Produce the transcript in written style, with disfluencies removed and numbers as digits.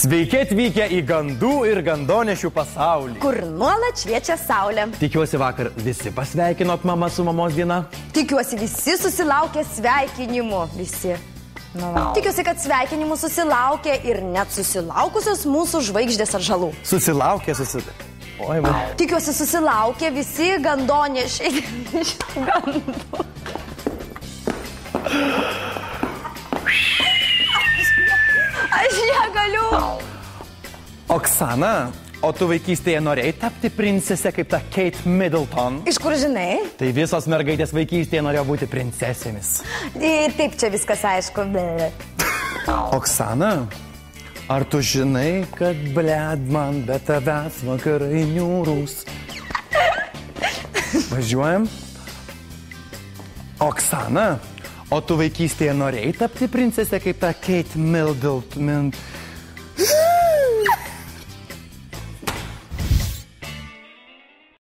Sveiki atvykę į gandų ir gandonešių pasaulį. Kur nuolat šviečia saulė. Tikiuosi vakar visi pasveikinot mamą su mamos diena. Tikiuosi visi susilaukė sveikinimų. Visi. Tikiuosi, kad sveikinimų susilaukė ir net susilaukusios mūsų žvaigždės atžalų. Susilaukė. Oi, man. Tikiuosi susilaukė visi gandonešiai. Aš negaliu. Oksana, o tu vaikystėje norėjai tapti princese kaip ta Kate Middleton? Iš kur žinai? Tai visos mergaitės vaikystėje norėjo būti princesėmis. Taip, čia viskas aišku. Oksana, ar tu žinai, kad bled man be tavęs vakarai niūrūs? Važiuojam? Oksana, o tu vaikystėje norėjai tapti princese kaip ta Kate Middleton?